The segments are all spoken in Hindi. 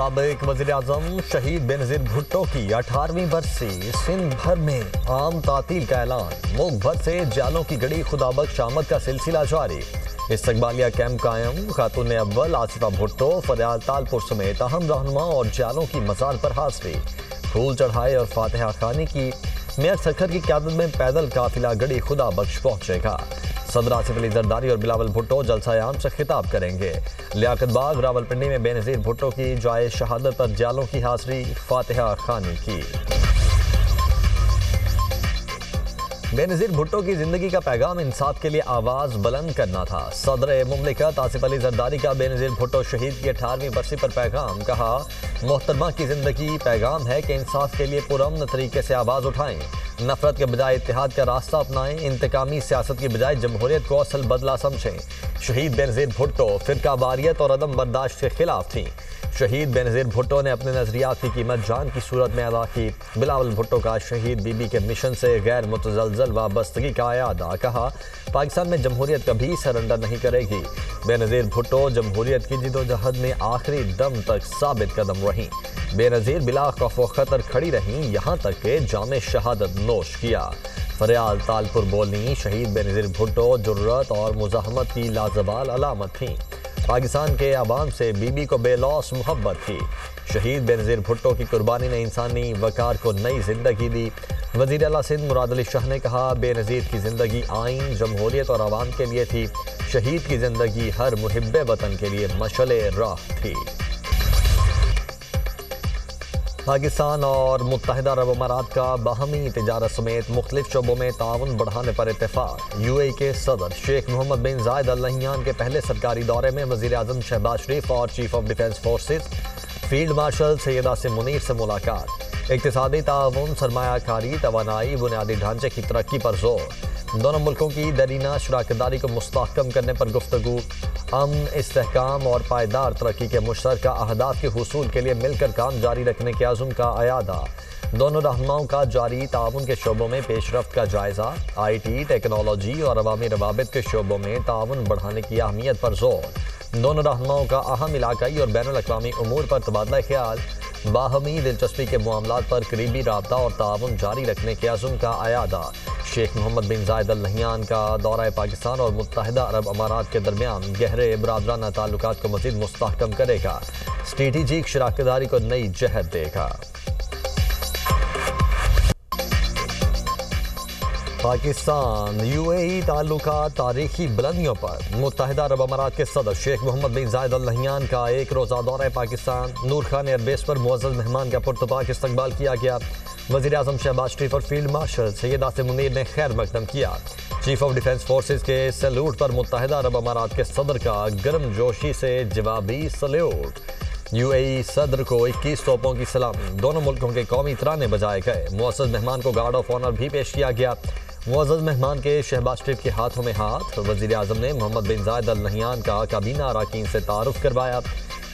साबिक वज़ीर-ए-आज़म शहीद बेनज़ीर भुट्टो की 18वीं बरसी, सिंध भर में आम तातील का ऐलान। मुल्क भर से जालों की गड़ी खुदाबख्श आमद का सिलसिला जारी। इस्तकबालिया कैंप कायम। खातून अव्वल आसिफा भुट्टो फरियाल तालपुर समेत अहम रहनुमा और जालों की मज़ार पर हाज़री। फूल चढ़ाए और फातिहा खानी की। मेयर सखर की क़यादत में पैदल काफिला गड़ी खुदाबख्श पहुंचेगा। सदर आसिफ अली जरदारी और बिलावल भुट्टो जलसा-ए-आम से खिताब करेंगे। लियाकत बाग रावलपिंडी में बेनज़ीर भुट्टो की जाए शहादत पर जालों की हाज़री, फातिहा खानी की। बेनज़ीर भुट्टो की जिंदगी का पैगाम इंसाफ के लिए आवाज़ बुलंद करना था। सदर मुमलिकत आसिफ अली जरदारी का बेनज़ीर भुट्टो शहीद की 18वीं बरसी पर पैगाम। कहा, मोहतरमा की जिंदगी पैगाम है कि इंसाफ के लिए पुरअमन तरीके से आवाज़ उठाएं, नफरत के बजाय इत्तेहाद का रास्ता अपनाएं, इंतकामी सियासत की बजाय जमहूरियत को असल बदला समझें। शहीद बेनज़ीर भुट्टो फ़िरकावारियत और अदम बर्दाश्त के खिलाफ थी। शहीद बेनज़ीर भुट्टो ने अपने नज़रियात की कीमत जान की सूरत में अदा की। बिलावल भुट्टो का शहीद बीबी के मिशन से गैर मुतज़लज़ल वाबस्तगी का अयादा। कहा, पाकिस्तान में जमहूरियत कभी सरेंडर नहीं करेगी। बेनज़ीर भुट्टो जमहूरियत की जिदोजहद में आखिरी दम तक साबित कदम रहीं। बेनज़ीर बिला खौफ व खतर खड़ी रहीं, यहाँ तक के जामे शहादत नोश किया। फरियाल तालपुर बोलनी शहीद बेनज़ीर भुट्टो जुर्रत और मुज़ाहमत की लाजवाल अलामत थी। पाकिस्तान के अवाम से बीबी को बेलौस मोहब्बत थी। शहीद बेनज़ीर भुट्टो की कुर्बानी ने इंसानी वकार को नई जिंदगी दी। वज़ीर आला सिंध मुराद अली शाह ने कहा, बेनज़ीर की जिंदगी आइन, जमहूरियत और आवाम के लिए थी। शहीद की जिंदगी हर मुहिब्बे वतन के लिए मशले राह थी। पाकिस्तान और मुत्तहिदा अरब अमारात का बाहमी तिजारत समेत मुख्तलिफ शोबों में ताउन बढ़ाने पर इत्तेफाक। यूएई के सदर शेख मोहम्मद बिन जायद अल नहयान के पहले सरकारी दौरे में वज़ीर-ए-आज़म शहबाज शरीफ और chief of defence forces field marshal Syed Asim Munir से मुलाकात। इक़्तिसादी ताउन, सरमायाकारी, तवानाई, बुनियादी ढांचे की तरक्की पर जोर। दोनों मुल्कों की दरीना शराकतदारी को मुस्तहकम करने पर गुफ्तगू। अमन, इस्तेहकाम और पायदार तरक्की के मुश्तरका अहदाफ के हुसूल के लिए मिलकर काम जारी रखने के अज़्म का अयादा। दोनों रहनुमाओं का जारी ताउन के शोबों में पेशरफ्त का जायज़ा। IT, टेक्नोलॉजी और अवामी रवाबित के शोबों में ताउन बढ़ाने की अहमियत पर जोर। दोनों रहनुमाओं का अहम इलाकाई और बैनुल अक़वामी उमूर पर तबादला ख्याल। बाहमी दिलचस्पी के मामलात पर करीबी राबता और ताउन जारी रखने के अज़्म का अयादा। शेख मोहम्मद बिन जायद अल नहयान का दौरा पाकिस्तान और मुत्तहिदा अरब अमारात के दरमियान गहरे बरादराना ताल्लुकात को मज़ीद मुस्तहकम करेगा। स्ट्रेटेजिक शराकतदारी को नई जहत देगा। पाकिस्तान यूएई ताल्लुकात तारीखी बुलंदियों पर। मुत्तहिदा अरब अमारात के सदर शेख मोहम्मद बिन जायद अल नहयान का एक रोज़ा दौरा पाकिस्तान। नूर खान एयरबेस पर मुअज़्ज़ज़ मेहमान का पुरतपाक इस्तकबाल किया गया। वज़ीर-ए-आज़म शहबाज शरीफ और फील्ड मार्शल सैयद आसिम मुनीर ने खैर मकदम किया। चीफ ऑफ डिफेंस फोर्सेस के सैल्यूट पर मुत्तहिदा अरब अमारात के सदर का गर्मजोशी से जवाबी सैल्यूट। यूएई सदर को 21 तोपों की सलामी। दोनों मुल्कों के कौमी तराने बजाए गए। मुअज़्ज़ज़ मेहमान को गार्ड ऑफ ऑनर भी पेश किया गया। मुअज़्ज़ज़ मेहमान के शहबाज शरीफ के हाथों में हाथ। वज़ीर-ए-आज़म ने मोहम्मद बिन जायद अल नहयान का काबीना अरकान से तारुफ करवाया।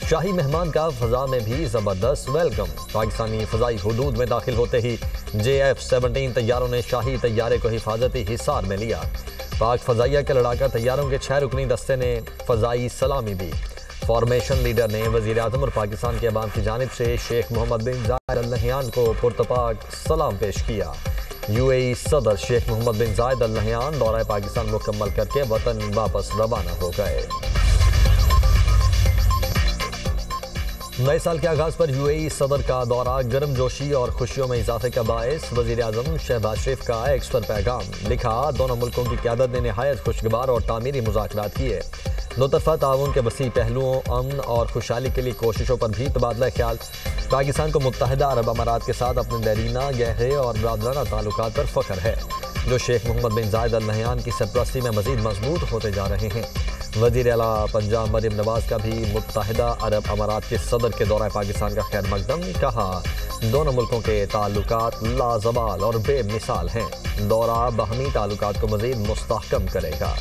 शाही मेहमान का फ़ज़ा में भी ज़बरदस्त वेलकम। पाकिस्तानी फ़ज़ाई हुदूद में दाखिल होते ही JF-17 तैयारों ने शाही तैयारे को हिफाजती हिसार में लिया। पाक फ़ज़ाइया के लड़ाका तैयारों के 6 रुकनी दस्ते ने फ़ज़ाई सलामी दी। फॉर्मेशन लीडर ने वज़ीर-ए-आज़म और पाकिस्तान के अवाम की जानिब से शेख मोहम्मद बिन जायद अल नहयान को पुरतपाक सलाम पेश किया। यूएई सदर शेख मोहम्मद बिन जायद अल नहयान दौरा पाकिस्तान मुकम्मल करके वतन वापस रवाना हो गए। नए साल के आगाज पर यूएई सदर का दौरा गर्मजोशी और खुशियों में इजाफे का बायस। वज़ीर-ए-आज़म शहबाज शरीफ का एक्स पर पैगाम। लिखा, दोनों मुल्कों की क़यादत ने नहायत खुशगवार और तामीरी मुज़ाकरात किए। दो तरफ़ा ताउन के वसी पहलुओं, अमन और खुशहाली के लिए कोशिशों पर भी तबादला ख्याल। पाकिस्तान को मुत्तहिदा अरब अमारात के साथ अपने देरीना, गहरे और बरादराना ताल्लुकात पर फ़ख्र है, जो शेख मोहम्मद बिन जायद अल नहयान की सरपरस्ती में मज़ीद मजबूत होते जा रहे हैं। वज़ीर आला पंजाब मरियम नवाज़ का भी मुत्तहिदा अरब अमारात के सदर के दौरा पाकिस्तान का खैर मकदम। कहा, दोनों मुल्कों के ताल्लुकात लाजवाल और बेमिसाल हैं। दौरा बाहमी ताल्लुकात को मज़ीद मुस्तहकम करेगा।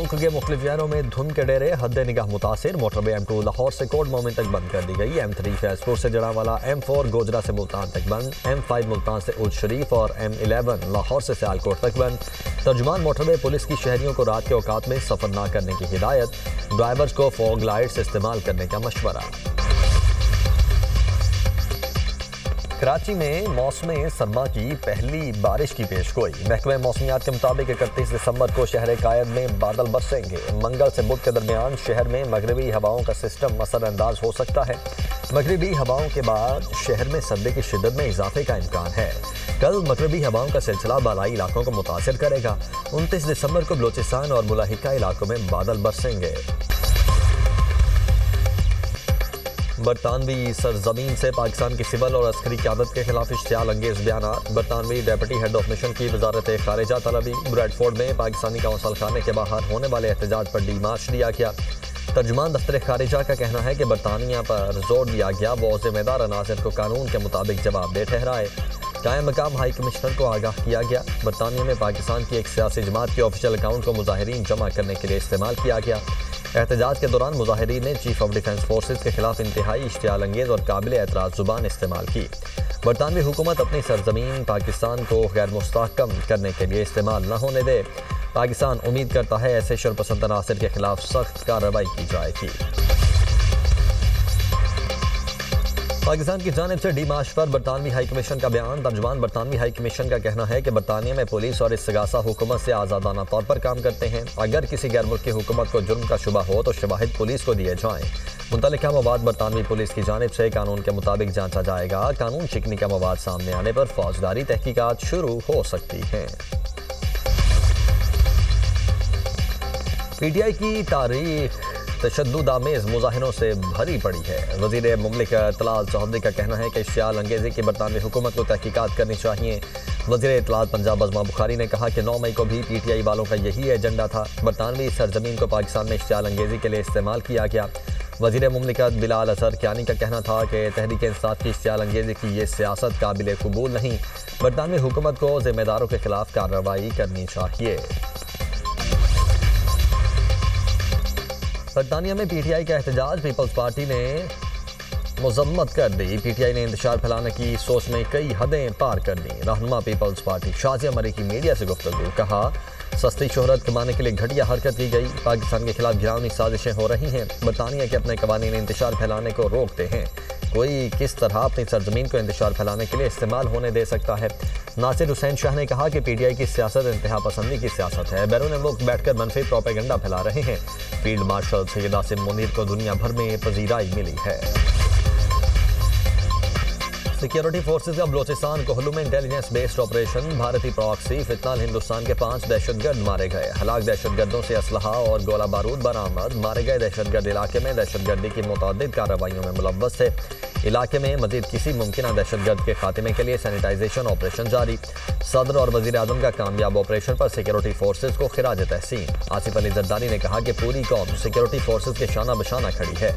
मुल्क के मुख्तलिफ शहरों में धुंध के डेरे हद निगाह मुतासिर। मोटरवे M2 लाहौर से कोट मोमिन तक बंद कर दी गई। M3 फैजपुर से जड़ावाला, M4 गोजरा से मुल्तान तक बंद, M5 मुल्तान से उल शरीफ और M11 लाहौर से सियालकोट तक बंद। तर्जुमान मोटरवे पुलिस की शहरियों को रात के औकात में सफर न करने की हिदायत। ड्राइवर्स को फॉग लाइट्स इस्तेमाल करने का मशवरा। कराची में मौसम सरमा की पहली बारिश की पेशगोई। महकमे मौसमियात के मुताबिक 31 दिसंबर को शहर कायद में बादल बरसेंगे। मंगल से बुध के दरमियान शहर में मगरबी हवाओं का सिस्टम असरअंदाज हो सकता है। मगरबी हवाओं के बाद शहर में सर्दी की शिद्दत में इजाफे का इम्कान है। कल मगरबी हवाओं का सिलसिला बालाई इलाकों को मुतासिर करेगा। 29 दिसंबर को बलोचिस्तान और मुलाहिका इलाकों में बादल बरसेंगे। बरतानवी सरजमीन से पाकिस्तान की सिविल और अस्करी क़यादत के खिलाफ इश्तियाल अंगेज बयानात। बरतानवी डेप्यूटी हेड ऑफ मिशन की वजारत खारिजा तलबी। ब्रैडफोर्ड में पाकिस्तानी कौंसल खाने के बाहर होने वाले एहतजाज पर डी मार्च दिया गया। तर्जुमान दफ्तर खारिजा का कहना है कि बरतानिया पर जोर दिया गया वो जिम्मेदार अनासर को कानून के मुताबिक जवाबदेह ठहराए। कायम मकाम हाई कमिश्नर को आगाह किया गया। बरतानिया में पाकिस्तान की एक सियासी जमात के ऑफिशियल अकाउंट को मुजाहिरीन जमा करने के लिए इस्तेमाल किया गया। एहतजाज के दौरान मुजाहिरीन ने चीफ ऑफ डिफेंस फोर्सेज के खिलाफ इंतहाई इश्तियाल अंगेज और काबिल एतराज़ जुबान इस्तेमाल की। बरतानवी हुकूमत अपनी सरजमीन पाकिस्तान को गैर मुस्तहकम करने के लिए इस्तेमाल न होने दे। पाकिस्तान उम्मीद करता है ऐसे शरपसंद अनासर के खिलाफ सख्त कार्रवाई की जाएगी। पाकिस्तान की जानिब से डी मार्च पर बरतानवी हाई कमीशन का बयान। तर्जुमान बरतानवी हाई कमीशन का कहना है कि बरतानिया में पुलिस और इस्तगासा हुकूमत से आज़ादाना तौर पर काम करते हैं। अगर किसी गैर मुल्की हुकूमत को जुर्म का शुबा हो तो शवाहिद पुलिस को दिए जाएँ। मुतल्लिका मवाद बरतानवी पुलिस की जानिब से कानून के मुताबिक जांचा जाएगा। कानून शिकनी का मवाद सामने आने पर फौजदारी तहकीकात शुरू हो सकती हैं। PTI की तारीख तशद्दुद आमेज़ मुजाहिरों से भरी पड़ी है। वज़ीर मुमलिकत तलाल चौधरी का कहना है कि इश्तियाल अंगेज़ी की बरतानवी हुकूमत को तहकीकात करनी चाहिए। वज़ीर इत्तलात पंजाब अज़मा बुखारी ने कहा कि 9 मई को भी PTI वालों का यही एजेंडा था। बरतानवी सरजमीन को पाकिस्तान में इश्तियाल अंगेज़ी के लिए इस्तेमाल किया गया। वज़ीर मुमलिकत बिलाल असर कियानी का कहना था कि तहरीक इंसाफ की इश्तियाल अंगेज़ी की ये सियासत काबिल कबूल नहीं। बरतानवी हुकूमत को ज़िम्मेदारों के खिलाफ कार्रवाई करनी चाहिए। बरतानिया में PTI का एहतजाज। पीपल्स पार्टी ने मजम्मत कर दी। PTI ने इंतशार फैलाने की सोच में कई हदें पार कर दी। रहनुमा पीपल्स पार्टी शाजिया मरी की मीडिया से गुफ्तगू। कहा सस्ती शोहरत कमाने के लिए घटिया हरकत की गई। पाकिस्तान के खिलाफ घिनौनी साजिशें हो रही हैं। बरतानिया के अपने कवानीन इंतशार फैलाने को रोकते हैं। कोई किस तरह अपनी सरजमीन को इंतशार फैलाने के लिए इस्तेमाल होने दे सकता है। नासिर हुसैन शाह ने कहा कि PTI की सियासत इंतहा पसंदी की सियासत है। बैरून मुल्क बैठकर मनफी प्रोपेगेंडा फैला रहे हैं। फील्ड मार्शल सैयद आसिम मुनीर को दुनिया भर में पजीराई मिली है। सिक्योरिटी फोर्सेज का बलोचिस्तान कोहलू में इंटेलिजेंस बेस्ड ऑपरेशन। भारतीय प्रॉक्सी फितनाल हिंदुस्तान के 5 दहशतगर्द मारे गए। हलाक दहशतगर्दों से असलहा और गोला बारूद बरामद। मारे गए दहशतगर्द इलाके में दहशतगर्दी की मुतअद्दिद कार्रवाइयों में मुलव्वस थे। इलाके में मजीद किसी मुमकिन दहशतगर्द के खात्मे के लिए सैनिटाइजेशन ऑपरेशन जारी। सदर और वजीर आजम का कामयाब ऑपरेशन पर सिक्योरिटी फोर्सेज को खिराज तहसीन। आसिफ अली जरदारी ने कहा कि पूरी कौम सिक्योरिटी फोर्सेज के शाना बशाना खड़ी है।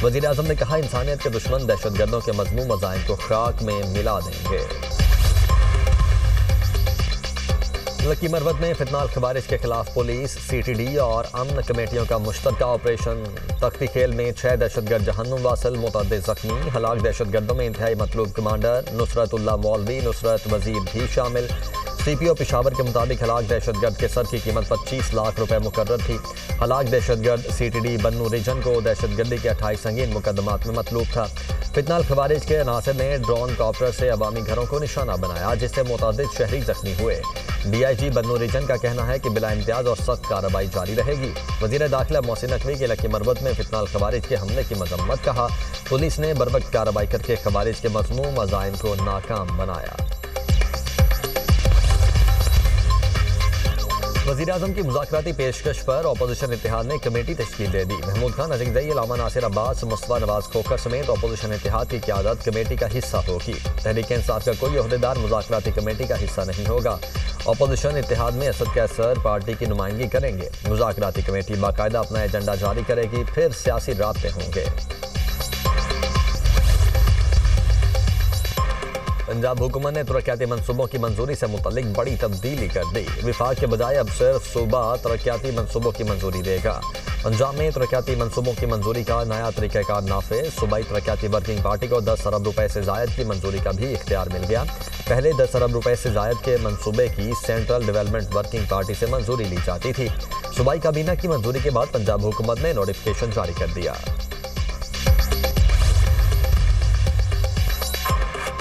वजीर आजम ने कहा इंसानियत के दुश्मन दहशतगर्दों के मजमूम मज़ाहिर को खाक में मिला देंगे। लकी मरवत में फितनाल खवारिज के खिलाफ पुलिस, CTD और अमन कमेटियों का मुश्तरका ऑपरेशन। तख्ती खेल में 6 दहशतगर्द जहन्नुम वासिल, मुतअद्दिद जख्मी। हलाक दहशतगर्दों में इंतहाई मतलूब कमांडर नुसरतुल्लाह मौलवी, नुसरत वजीर भी शामिल। CPO पेशावर के मुताबिक हलाक दहशतगर्द के सर की कीमत 25 लाख रुपए मुकर्रर थी। हलाक दहशतगर्द CTD बन्नू रिजन को दहशतगर्दी के 28 संगीन मुकदमात में मतलूब था। फितनाल खवारिज के अनासर ने ड्रोन कॉप्टर से अवामी घरों को निशाना बनाया, जिससे मुतअद्दिद शहरी जख्मी हुए। DIG बन्नू रिजन का कहना है कि बिला इम्तियाज और सख्त कार्रवाई जारी रहेगी। वजीर दाखिला मोहसिन नकवी के लकी मरवत में फितनाल खवारिज के हमले की मजम्मत। कहा पुलिस ने बरवक्त कार्रवाई करके खवारिज के मजमूम मज़ाहिर को नाकाम बनाया। वज़ीर-ए-आज़म की मुज़ाकराती पेशकश पर अपोजिशन इत्तेहाद ने कमेटी तश्कील दे दी। महमूद खान, अज़ीज़ अलामा नासिर अब्बास, मुस्तफ़ा नवाज खोखर समेत अपोजिशन इत्तेहाद की क़यादत कमेटी का हिस्सा होगी। तहरीक इंसाफ का कोई ओहदेदार मुज़ाकराती कमेटी का हिस्सा नहीं होगा। अपोजिशन इत्तेहाद में असद कैसर पार्टी की नुमाइंदगी करेंगे। मुज़ाकराती कमेटी बाकायदा अपना एजेंडा जारी करेगी, फिर सियासी राब्ते होंगे। पंजाब हुकूमत ने तरक्याती मंसूबों की मंजूरी से मुतल्लिक बड़ी तब्दीली कर दी। विफाक के बजाय अब सिर्फ सूबा तरक्याती मंसूबों की मंजूरी देगा। पंजाब में तरक्याती मंसूबों की मंजूरी का नया तरीक़ाकार नाफिज। सूबाई तरक्याती वर्किंग पार्टी को 10 अरब रुपए से जायद की मंजूरी का भी इख्तियार मिल गया। पहले 10 अरब रुपए से जायद के मंसूबे की सेंट्रल डेवलपमेंट वर्किंग पार्टी से मंजूरी ली जाती थी। सूबाई काबीना की मंजूरी के बाद पंजाब हुकूमत ने नोटिफिकेशन जारी कर दिया।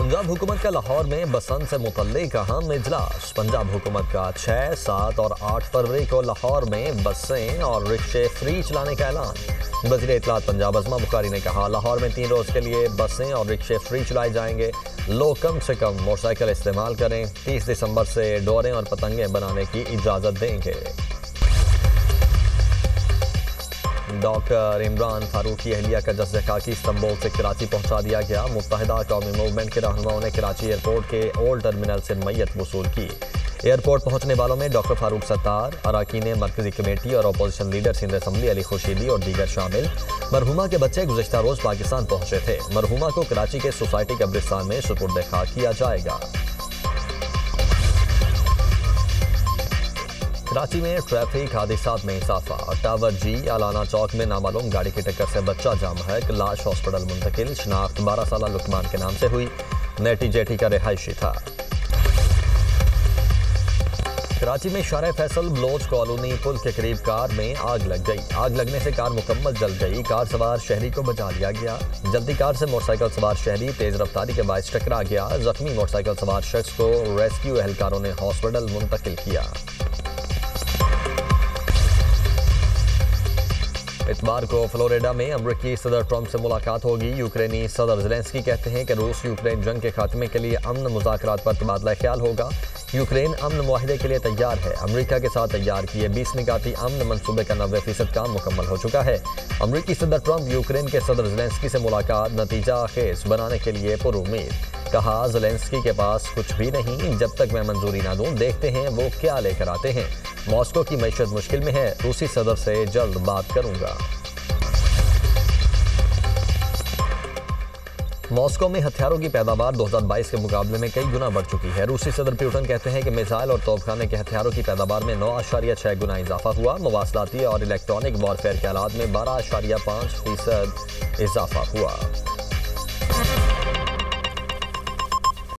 पंजाब हुकूमत का लाहौर में बसंत से मुतल्लिक अहम इजलास। पंजाब हुकूमत का 6, 7 और 8 फरवरी को लाहौर में बसें और रिक्शे फ्री चलाने का ऐलान। वज़ीर इत्तलात पंजाब अज़मा बुखारी ने कहा, लाहौर में 3 रोज़ के लिए बसें और रिक्शे फ्री चलाए जाएंगे। लोग कम से कम मोटरसाइकिल इस्तेमाल करें। 30 दिसंबर से डोरें और पतंगें बनाने की इजाज़त देंगे। डॉक्टर इमरान फारूक की अहलिया का जस्द खाकी इस्तांबुल से कराची पहुंचा दिया गया। मुत्तहिदा कौमी मूवमेंट के रहनुमाओं ने कराची एयरपोर्ट के ओल्ड टर्मिनल से मैयत वसूल की। एयरपोर्ट पहुंचने वालों में डॉक्टर फारूक सत्तार, अरकान मरकजी कमेटी और opposition leader Sindh assembly Ali Khurshidi और दीगर शामिल। मरहुमा के बच्चे गुज़िश्ता रोज़ पाकिस्तान पहुंचे थे। मरहुमा को कराची के सोसाइटी कब्रिस्तान में सुपुर्द खाक किया जाएगा। कराची में ट्रैफिक हादसात में इजाफा। टावर जी अलाना चौक में नामालूम गाड़ी की टक्कर से बच्चा जाम है। लाश हॉस्पिटल मुंतकिल। शनाख्त 12 साला लुकमान के नाम से हुई। नेटी जेटी का रिहायशी था। कराची में शारे फैसल ब्लोच कॉलोनी पुल के करीब कार में आग लग गई। आग लगने से कार मुकम्मल जल गई। कार सवार शहरी को बचा लिया गया। जल्दी कार से मोटरसाइकिल सवार शहरी तेज रफ्तारी के बायस टकरा गया। जख्मी मोटरसाइकिल सवार शख्स को रेस्क्यू एहलकारों ने हॉस्पिटल मुंतकिल किया। इतवार को फ्लोरिडा में अमरीकी सदर ट्रंप से मुलाकात होगी। यूक्रेनी सदर ज़ेलेंस्की कहते हैं कि रूस यूक्रेन जंग के खात्मे के लिए अमन मुज़ाकरात पर तबादला ख्याल होगा। यूक्रेन अमन मुआहिदे के लिए तैयार है। अमरीका के साथ तैयार किए 20 निकाती अमन मंसूबे का 90% काम मुकम्मल हो चुका है। अमरीकी सदर ट्रंप यूक्रेन के सदर ज़ेलेंस्की से मुलाकात नतीजा खेज बनाने के लिए पुरुम्मीद। कहा, ज़ेलेंस्की के पास कुछ भी नहीं, जब तक मैं मंजूरी ना दूं देखते हैं वो क्या लेकर आते हैं। मॉस्को की मईशत मुश्किल में है। रूसी सदर से जल्द बात करूंगा। मॉस्को में हथियारों की पैदावार 2022 के मुकाबले में कई गुना बढ़ चुकी है। रूसी सदर पुतिन कहते हैं कि मिसाइल और तोपखाने के हथियारों की पैदावार में 9.6 गुना इजाफा हुआ। मवासलाती और इलेक्ट्रॉनिक वॉरफेयर के आलात में 12.5% इजाफा हुआ।